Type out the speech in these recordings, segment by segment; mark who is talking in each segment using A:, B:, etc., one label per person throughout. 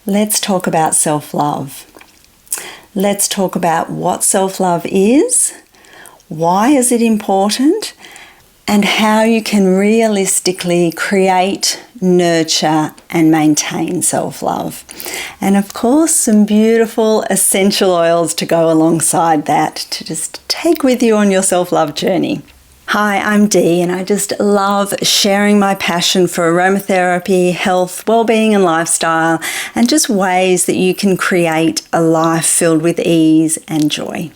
A: Let's talk about self-love. Let's talk about what self-love is, why is it important, and how you can realistically create, nurture, and maintain self-love. And of course, some beautiful essential oils to go alongside that to just take with you on your self-love journey. Hi, I'm Dee, and I just love sharing my passion for aromatherapy, health, well-being and lifestyle, and just ways that you can create a life filled with ease and joy.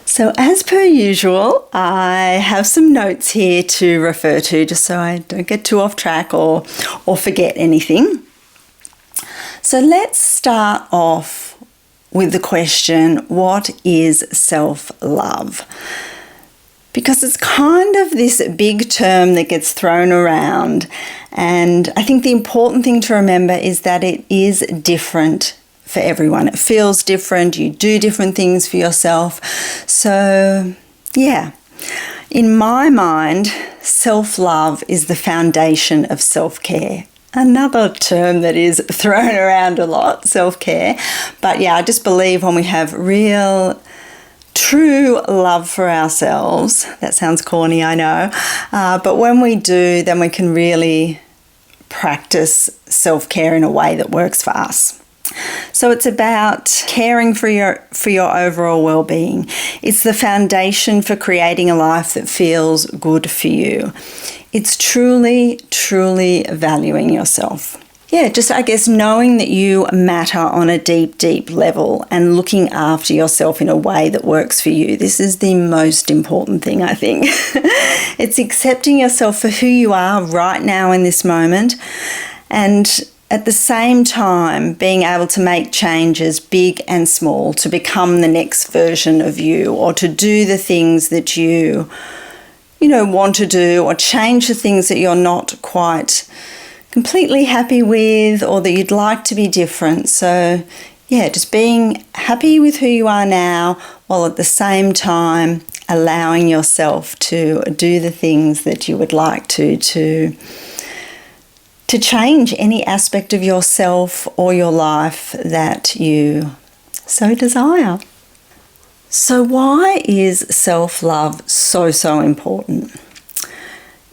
A: So as per usual, I have some notes here to refer to just so I don't get too off track or forget anything. So let's start off with the question, what is self-love? Because it's kind of this big term that gets thrown around, and I think the important thing to remember is that it is different for everyone. It feels different, you do different things for yourself. So yeah, in my mind, self-love is the foundation of self-care. Another term that is thrown around a lot, self-care. But yeah, I just believe when we have real, true love for ourselves, that sounds corny, I know, but when we do, then we can really practice self-care in a way that works for us. So it's about caring for your overall well-being. It's the foundation for creating a life that feels good for you. It's truly, truly valuing yourself. Yeah, just I guess knowing that you matter on a deep, deep level and looking after yourself in a way that works for you. This is the most important thing, I think. It's accepting yourself for who you are right now in this moment, and at the same time being able to make changes big and small to become the next version of you, or to do the things that you want to do, or change the things that you're not quite completely happy with, or that you'd like to be different. So yeah, just being happy with who you are now, while at the same time allowing yourself to do the things that you would like to change any aspect of yourself or your life that you so desire. So why is self-love so important?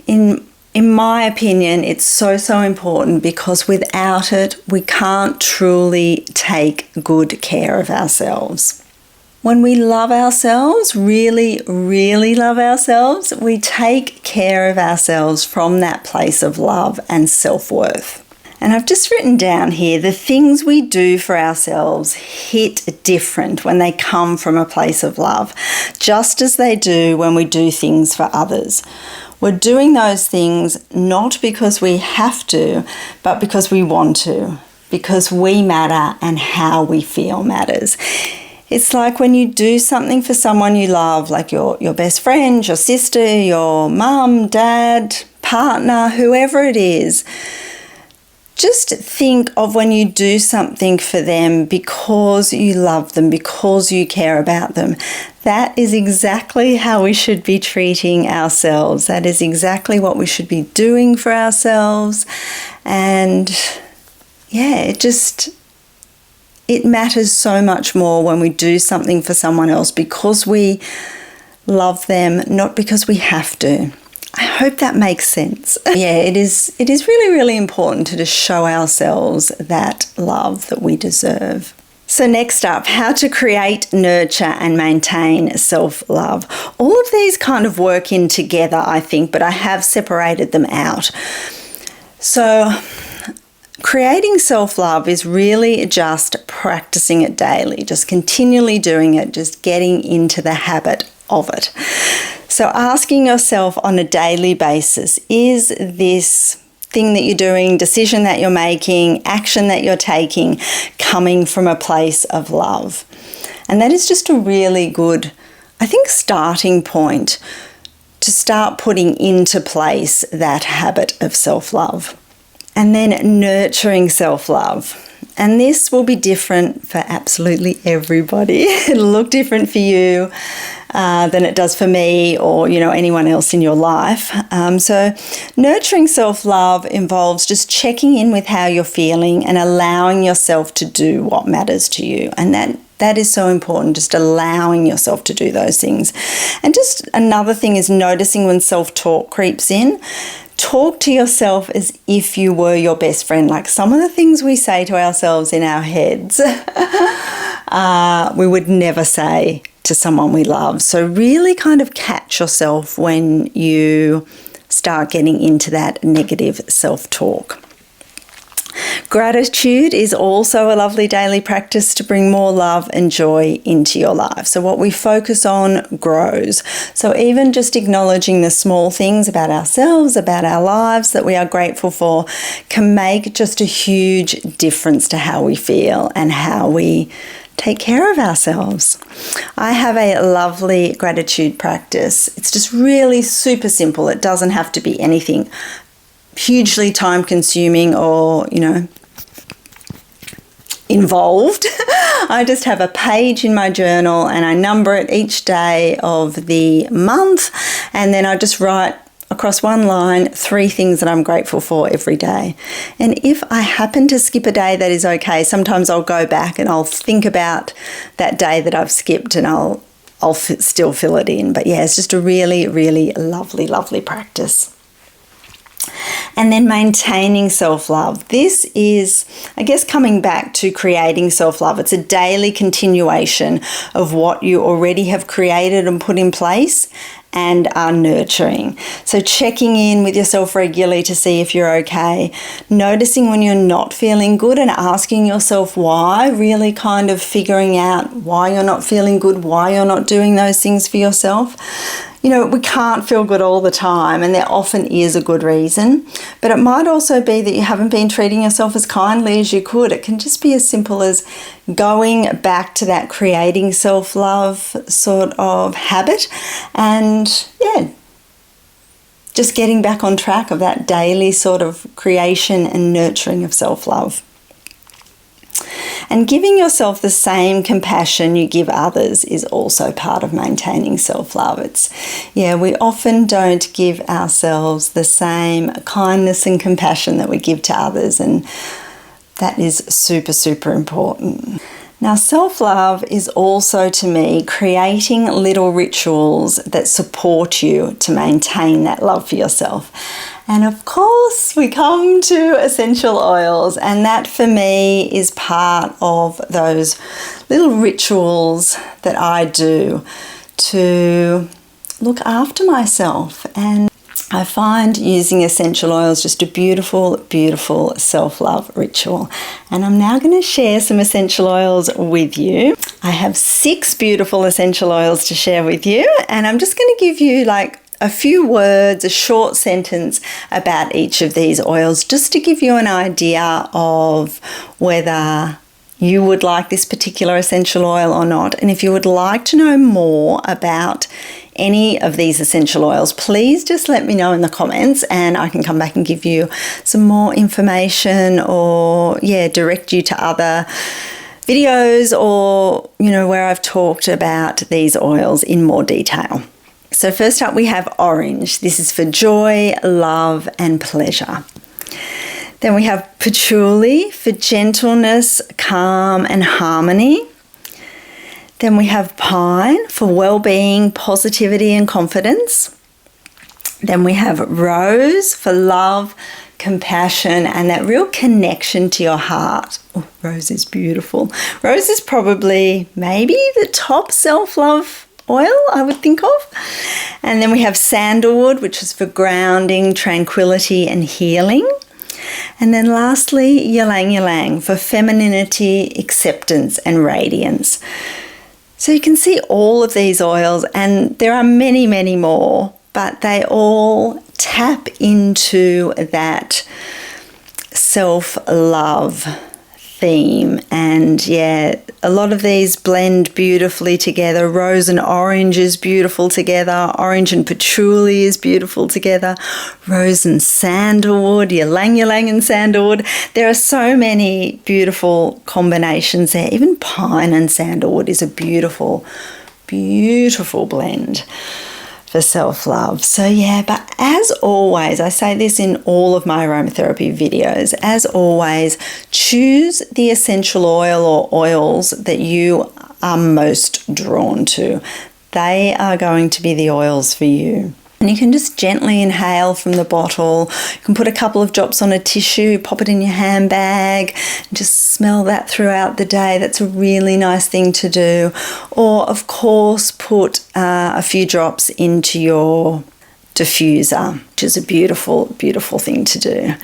A: In my opinion, it's so important because without it, we can't truly take good care of ourselves. When we love ourselves, really, really love ourselves, we take care of ourselves from that place of love and self-worth. And I've just written down here, the things we do for ourselves hit different when they come from a place of love, just as they do when we do things for others. We're doing those things not because we have to, but because we want to, because we matter and how we feel matters. It's like when you do something for someone you love, like your best friend, your sister, your mum, dad, partner, whoever it is. Just think of when you do something for them because you love them, because you care about them. That is exactly how we should be treating ourselves. That is exactly what we should be doing for ourselves. And yeah, it matters so much more when we do something for someone else because we love them, not because we have to. I hope that makes sense. Yeah, it is really, really important to just show ourselves that love that we deserve. So next up, how to create, nurture and maintain self-love. All of these kind of work in together, I think, but I have separated them out. So creating self-love is really just practicing it daily, just continually doing it, just getting into the habit of it. So asking yourself on a daily basis, is this thing that you're doing, decision that you're making, action that you're taking, coming from a place of love? And that is just a really good, I think, starting point to start putting into place that habit of self-love. And then nurturing self-love. And this will be different for absolutely everybody. It'll look different for you. than it does for me or, anyone else in your life. So nurturing self-love involves just checking in with how you're feeling and allowing yourself to do what matters to you. And that is so important, just allowing yourself to do those things. And just another thing is noticing when self-talk creeps in. Talk to yourself as if you were your best friend. Like some of the things we say to ourselves in our heads, we would never say to someone we love. So really kind of catch yourself when you start getting into that negative self-talk. Gratitude is also a lovely daily practice to bring more love and joy into your life. So what we focus on grows. So even just acknowledging the small things about ourselves, about our lives that we are grateful for can make just a huge difference to how we feel and how we take care of ourselves. I have a lovely gratitude practice. It's just really super simple. It doesn't have to be anything hugely time consuming or, involved. I just have a page in my journal and I number it each day of the month, and then I just write across one line 3 things that I'm grateful for every day. And if I happen to skip a day, that is okay. Sometimes I'll go back and I'll think about that day that I've skipped and I'll still fill it in. But yeah, it's just a really, really lovely practice. And then maintaining self-love. This is, I guess, coming back to creating self-love. It's a daily continuation of what you already have created and put in place and are nurturing. So checking in with yourself regularly to see if you're okay, noticing when you're not feeling good and asking yourself why, really kind of figuring out why you're not feeling good, why you're not doing those things for yourself. We can't feel good all the time, and there often is a good reason, but it might also be that you haven't been treating yourself as kindly as you could. It can just be as simple as going back to that creating self-love sort of habit and, just getting back on track of that daily sort of creation and nurturing of self-love. And giving yourself the same compassion you give others is also part of maintaining self-love. We often don't give ourselves the same kindness and compassion that we give to others, and that is super, super important. Now, self-love is also, to me, creating little rituals that support you to maintain that love for yourself. And of course, we come to essential oils, and that for me is part of those little rituals that I do to look after myself. And I find using essential oils just a beautiful, beautiful self-love ritual. And I'm now going to share some essential oils with you. I have 6 beautiful essential oils to share with you, and I'm just going to give you a few words, a short sentence about each of these oils, just to give you an idea of whether you would like this particular essential oil or not. And if you would like to know more about any of these essential oils, please just let me know in the comments and I can come back and give you some more information or direct you to other videos or where I've talked about these oils in more detail. So first up we have orange. This is for joy, love and pleasure. Then we have patchouli for gentleness, calm and harmony. Then we have pine for well-being, positivity and confidence. Then we have rose for love, compassion and that real connection to your heart. Oh, rose is beautiful. Rose is probably maybe the top self-love oil I would think of. And then we have sandalwood, which is for grounding, tranquility and healing. And then lastly, ylang ylang for femininity, acceptance and radiance. So you can see all of these oils, and there are many, many more, but they all tap into that self-love theme. And a lot of these blend beautifully together. Rose and orange is beautiful together. Orange and patchouli is beautiful together. Rose and sandalwood, ylang ylang and sandalwood. There are so many beautiful combinations there. Even pine and sandalwood is a beautiful beautiful blend for self-love. So yeah, but as always, I say this in all of my aromatherapy videos, as always, choose the essential oil or oils that you are most drawn to. They are going to be the oils for you. And you can just gently inhale from the bottle. You can put a couple of drops on a tissue, pop it in your handbag, and just smell that throughout the day. That's a really nice thing to do. Or, of course, put a few drops into your diffuser, which is a beautiful, beautiful thing to do.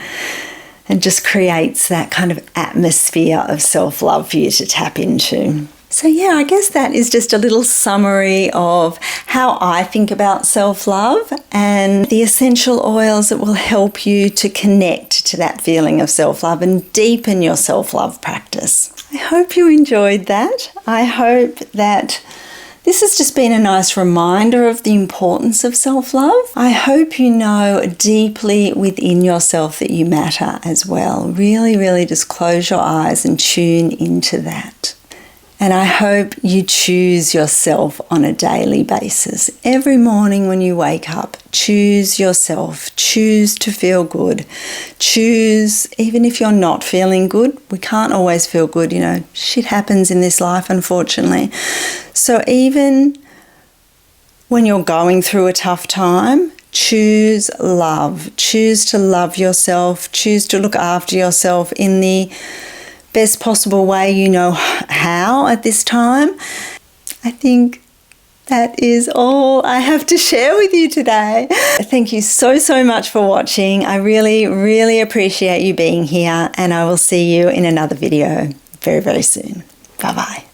A: And just creates that kind of atmosphere of self-love for you to tap into. So yeah, I guess that is just a little summary of how I think about self-love and the essential oils that will help you to connect to that feeling of self-love and deepen your self-love practice. I hope you enjoyed that. I hope that this has just been a nice reminder of the importance of self-love. I hope you know deeply within yourself that you matter as well. Really, really just close your eyes and tune into that. And I hope you choose yourself on a daily basis. Every morning when you wake up, choose yourself. Choose to feel good. Choose, even if you're not feeling good, we can't always feel good, shit happens in this life, unfortunately. So even when you're going through a tough time, choose love. Choose to love yourself. Choose to look after yourself in the best possible way you know how at this time. I think that is all I have to share with you today. Thank you so, so much for watching. I really, really appreciate you being here, and I will see you in another video very, very soon. Bye-bye.